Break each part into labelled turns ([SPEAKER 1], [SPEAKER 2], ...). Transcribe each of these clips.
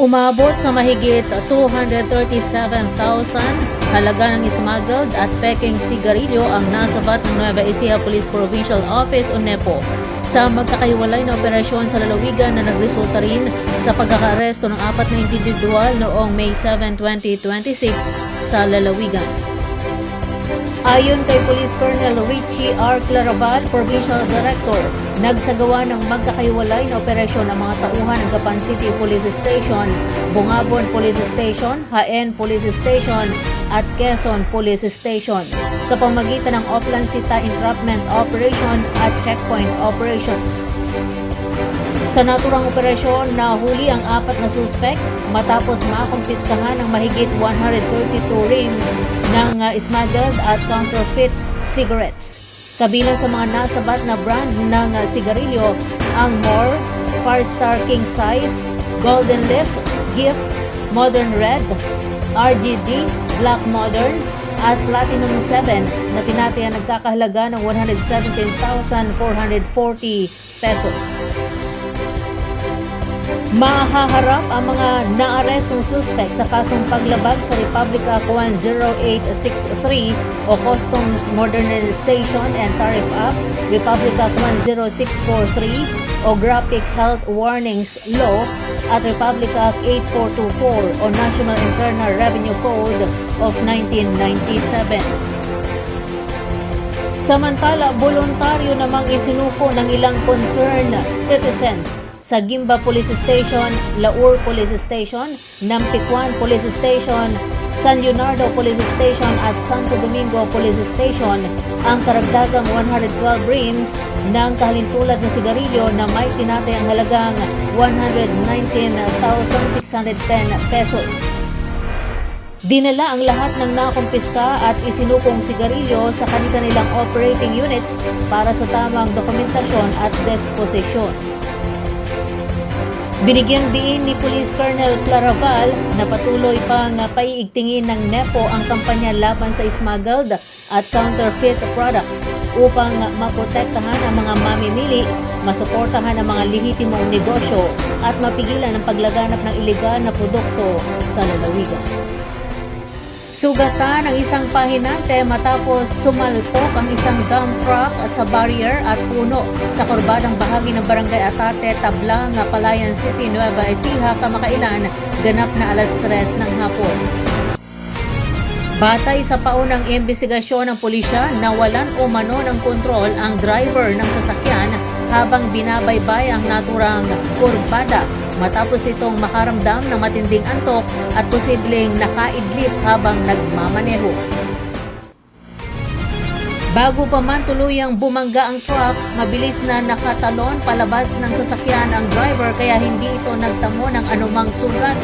[SPEAKER 1] Umabot sa mahigit 237,000 halaga ng smuggled at peking sigarilyo ang nasabat ng Nueva Ecija Police Provincial Office o NEPO sa magkakahiwalay na operasyon sa lalawigan na nagresulta rin sa pagkakaaresto ng 4 na individual noong May 7, 2026 sa lalawigan. Ayon kay Police Colonel Richie R. Claraval, Provincial Director, nagsagawa ng magkakahiwalay na operasyon ang mga tauhan ng Gapan City Police Station, Bungabon Police Station, Jaén Police Station at Quezon Police Station sa pamamagitan ng Oplan Sita Entrapment Operation at Checkpoint Operations. Sa naturang operasyon, nahuli ang 4 na suspek matapos makumpiskahan ng mahigit 132 rims ng smuggled at counterfeit cigarettes. Kabilang sa mga nasabat na brand ng sigarilyo ang More, Firestar King Size, Golden Leaf, Gift, Modern Red, RGD, Black Modern at Platinum 7 na tinatayang nagkakahalaga ng 117,440 pesos. Mahaharap ang mga naarestong suspect sa kasong paglabag sa Republic Act 10863 o Customs Modernization and Tariff Act, Republic Act 10643 o Graphic Health Warnings Law at Republic Act 8424 o National Internal Revenue Code of 1997. Samantala, voluntaryo namang isinuko ng ilang concerned citizens sa Gimba Police Station, Laur Police Station, Nampicuan Police Station, San Leonardo Police Station at Santo Domingo Police Station ang karagdagang 112 rims ng kahalintulad na sigarilyo na may tinatayang halagang 119,610 pesos. Dinala ang lahat ng nakumpiska at isinukong sigarilyo sa kanilang operating units para sa tamang dokumentasyon at disposisyon. Binigyang diin ni Police Colonel Claraval na patuloy pang paiigtingin ng NEPO ang kampanya laban sa smuggled at counterfeit products upang maprotektahan ang mga mamimili, masuportahan ang mga lehitimong negosyo at mapigilan ang paglaganap ng ilegal na produkto sa lalawigan. Sugatan ang isang pahinante matapos sumalpok ang isang dump truck sa barrier at puno sa kurbadang bahagi ng Barangay Atate, Tablang, Palayan City, Nueva Ecija, kamakailan, ganap na alas 3 ng hapon. Batay sa paunang imbestigasyon ng pulisya, nawalan umano ng kontrol ang driver ng sasakyan habang binabaybay ang naturang kurbada matapos itong makaramdam ng matinding antok at posibleng nakaidlip habang nagmamaneho. Bago pa man tuluyang bumangga ang truck, mabilis na nakatalon palabas ng sasakyan ang driver kaya hindi ito nagtamo ng anumang sugat.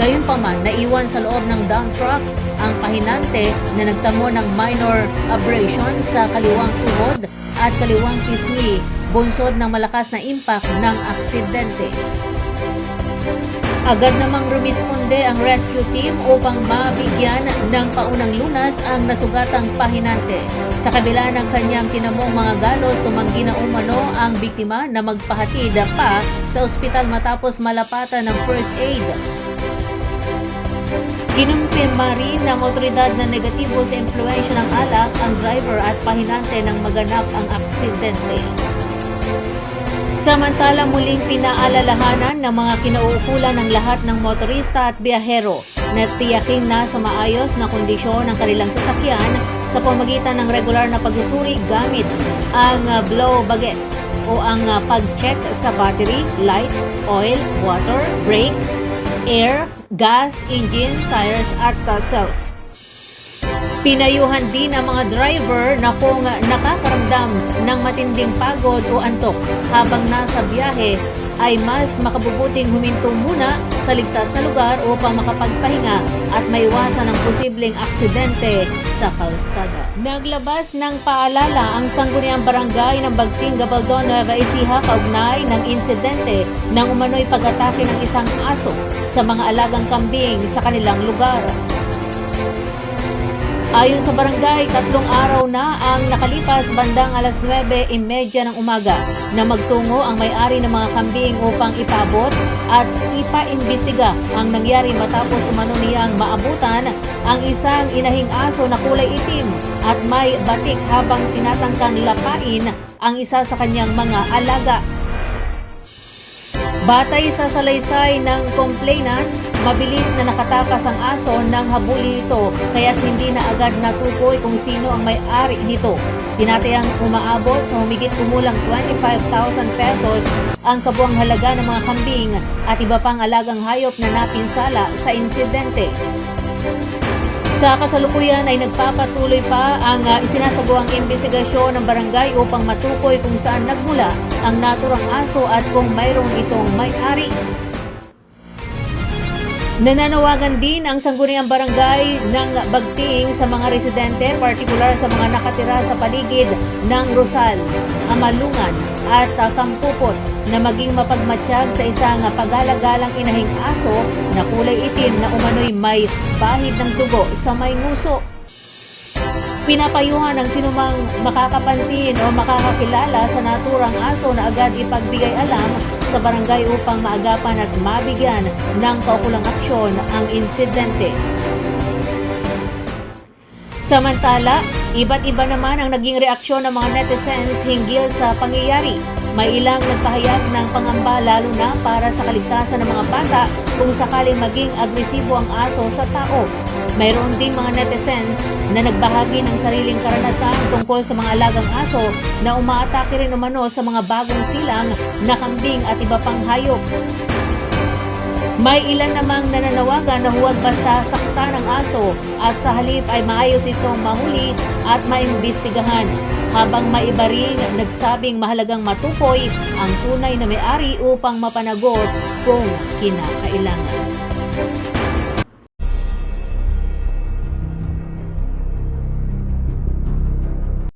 [SPEAKER 1] Gayunpaman, naiwan sa loob ng dump truck ang pahinante na nagtamo ng minor abrasion sa kaliwang tuhod at kaliwang pisngi, bunsod ng malakas na impact ng aksidente. Agad namang rumisponde ang rescue team upang mabigyan ng paunang lunas ang nasugatang pahinante. Sa kabila ng kanyang tinamong mga galos, tumanggi na umano ang biktima na magpahatid pa sa ospital matapos malapatan ng first aid. Kinumpirma rin ng otoridad na negatibo sa impluwensya ng alak ang driver at pahinante nang maganap ang aksidente. Samantala, muling pinaalalahanan ng mga kinauukulan ng lahat ng motorista at biyahero na tiyaking nasa maayos na kondisyon ng kanilang sasakyan sa pamamagitan ng regular na pagsusuri gamit ang blow baguettes o ang pag-check sa battery, lights, oil, water, brake, air, gas, engine, tires at self. Pinayuhan din ang mga driver na kung nakakaramdam ng matinding pagod o antok habang nasa biyahe ay mas makabubuting huminto muna sa ligtas na lugar upang makapagpahinga at maiwasan ang posibleng aksidente sa kalsada. Naglabas ng paalala ang sangguniang barangay ng Bagting, Gabaldon, Nueva Ecija kaugnay ng insidente nang umano'y pag-atake ng isang aso sa mga alagang kambing sa kanilang lugar. Ayon sa barangay, 3 araw na ang nakalipas bandang alas 9:30 ng umaga na magtungo ang may-ari ng mga kambing upang ipabot at ipaimbestiga ang nangyari matapos umano niyang maabutan ang isang inahing aso na kulay itim at may batik habang tinatangkang lapain ang isa sa kanyang mga alaga. Batay sa salaysay ng complainant, mabilis na nakatakas ang aso nang habulin ito kaya't hindi na agad natukoy kung sino ang may-ari nito. Tinatayang umaabot sa humigit kumulang 25,000 pesos ang kabuang halaga ng mga kambing at iba pang alagang hayop na napinsala sa insidente. Sa kasalukuyan ay nagpapatuloy pa ang isinasagawaang imbestigasyon ng barangay upang matukoy kung saan nagmula ang naturang aso at kung mayroon itong may-ari. Nananawagan din ang sangguniang barangay ng bagting sa mga residente, partikular sa mga nakatira sa paligid ng Rosal, Amalungan at Kampupot na maging mapagmatsyag sa isang pagalagalang inahing aso na kulay itim na umano'y may bahid ng dugo sa may nguso. Pinapayuhan ang sinumang makakapansin o makakakilala sa naturang aso na agad ipagbigay alam sa barangay upang maagapan at mabigyan ng kaukulang aksyon ang insidente. Samantala, iba't iba naman ang naging reaksyon ng mga netizens hinggil sa pangyayari. May ilang nagpahayag ng pangamba lalo na para sa kaligtasan ng mga bata kung sakaling maging agresibo ang aso sa tao. Mayroon ding mga netizens na nagbahagi ng sariling karanasan tungkol sa mga alagang aso na umaatake rin umano sa mga bagong silang na kambing at iba pang hayop. May ilan namang nananawagan na huwag basta sakta ng aso at sa halip ay maayos itong mahuli at maimbestigahan, habang may iba ring nagsabing mahalagang matukoy ang tunay na may-ari upang mapanagot kung kinakailangan.